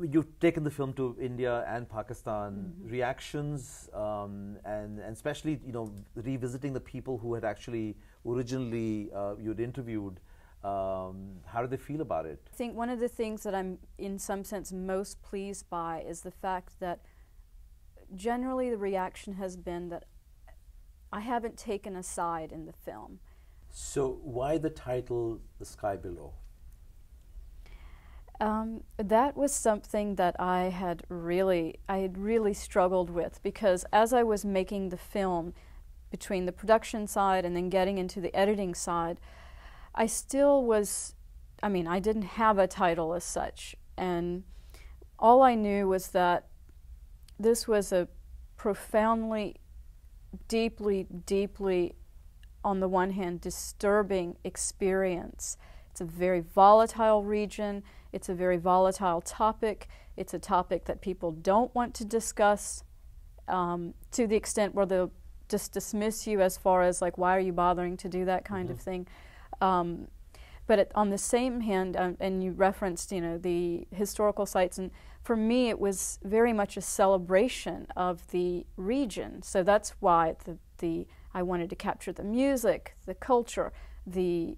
you've taken the film to India and Pakistan. Reactions, and especially, revisiting the people who had actually originally you'd interviewed. How do they feel about it? I think one of the things that I'm in some sense most pleased by is the fact that generally the reaction has been that I haven't taken a side in the film. So why the title, The Sky Below? That was something that I had really struggled with, because as I was making the film, between the production side and then getting into the editing side, I still was, I didn't have a title as such, and all I knew was that this was a profoundly, deeply, on the one hand, disturbing experience. It's a very volatile region, it's a very volatile topic, it's a topic that people don't want to discuss, to the extent where they'll just dismiss you as far as like, why are you bothering to do that kind of thing. But on the same hand, and you referenced, the historical sites, and for me it was very much a celebration of the region. So that's why I wanted to capture the music, the culture, the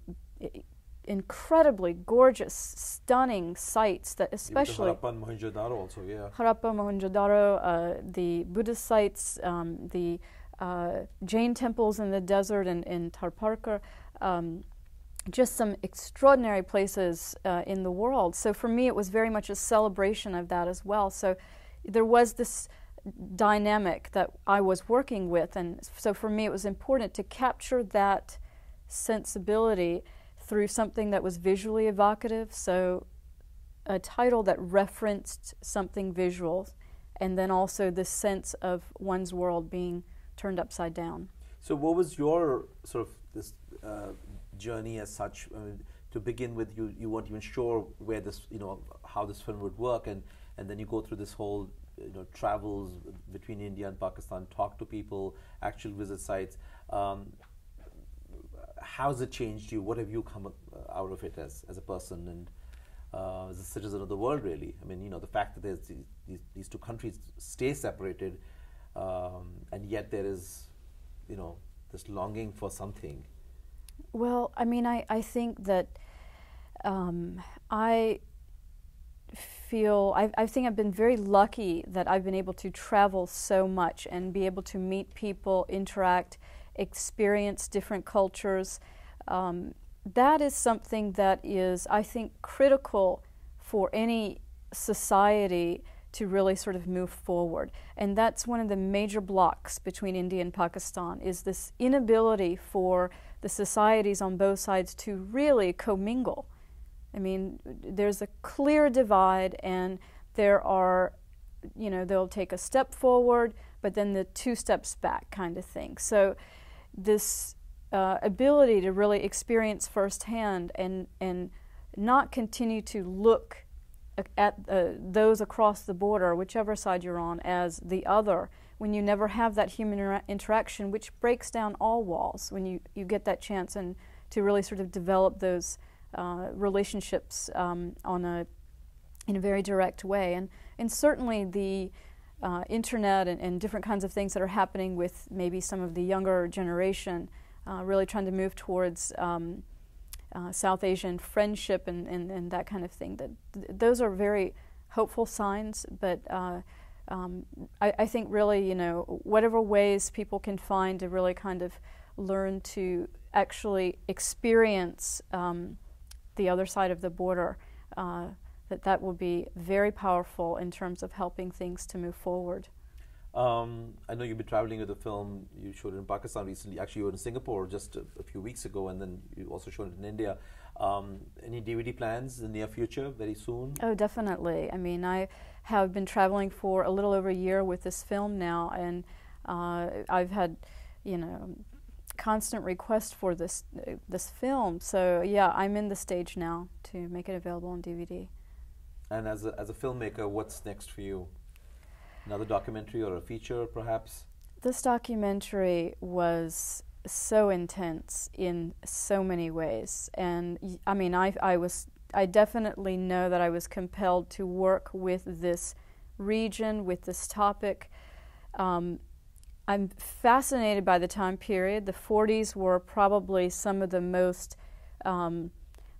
incredibly gorgeous, stunning sites that especially Harappa and Mohenjo-daro also, yeah. Harappa, Mohenjo-daro, the Buddhist sites, the Jain temples in the desert in Tharparkar, just some extraordinary places in the world. So for me it was very much a celebration of that as well. So there was this dynamic that I was working with, and so for me it was important to capture that sensibility through something that was visually evocative, so a title that referenced something visual, and then also the sense of one's world being turned upside down. So what was your sort of this journey as such? To begin with, you weren't even sure where this, how this film would work, and then you go through this whole, travels between India and Pakistan, talk to people, actual visit sites. How's it changed you? What have you come out of it as a person and as a citizen of the world, really? The fact that there's these two countries stay separated, and yet there is, this longing for something. Well, I think that I think I've been very lucky that I've been able to travel so much and be able to meet people, interact, experience different cultures. That is something that is, I think, critical for any society to really sort of move forward. And that's one of the major blocks between India and Pakistan, is this inability for the societies on both sides to really commingle. There's a clear divide, and there are, they'll take a step forward, but then the 2 steps back kind of thing. So this ability to really experience firsthand and not continue to look at those across the border, whichever side you're on, as the other, when you never have that human interaction, which breaks down all walls, when you get that chance and to really sort of develop those relationships in a very direct way. And certainly the internet and different kinds of things that are happening with maybe some of the younger generation, really trying to move towards South Asian friendship and that kind of thing. Those are very hopeful signs, but I think really, whatever ways people can find to really kind of learn to actually experience the other side of the border, that will be very powerful in terms of helping things to move forward. I know you've been traveling with the film. You showed it in Pakistan recently. Actually, you were in Singapore just a few weeks ago, and then you also showed it in India. Any DVD plans in the near future, very soon? Oh, definitely. I have been traveling for a little over a year with this film now, and I've had, constant requests for this film. So yeah, I'm in the stage now to make it available on DVD. And as a filmmaker, what's next for you? Another documentary or a feature, perhaps? This documentary was so intense in so many ways, and I was I definitely know that I was compelled to work with this region, with this topic. I'm fascinated by the time period. The 40s were probably some of the most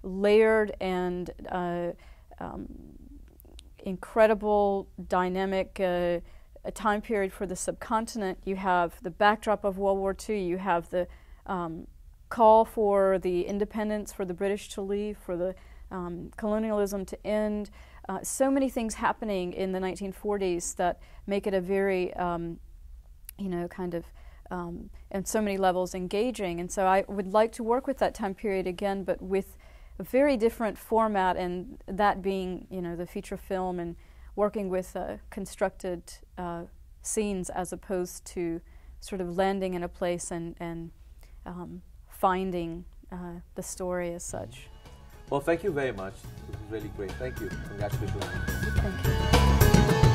layered and incredible, dynamic a time period for the subcontinent. You have the backdrop of World War II. You have the call for the independence, for the British to leave, for the colonialism to end. So many things happening in the 1940s that make it a very kind of, and so many levels engaging. And so I would like to work with that time period again, but with a very different format, and that being, the feature film and working with constructed scenes as opposed to sort of landing in a place and finding the story as such. Well, thank you very much. This was really great. Thank you. Congratulations. Thank you.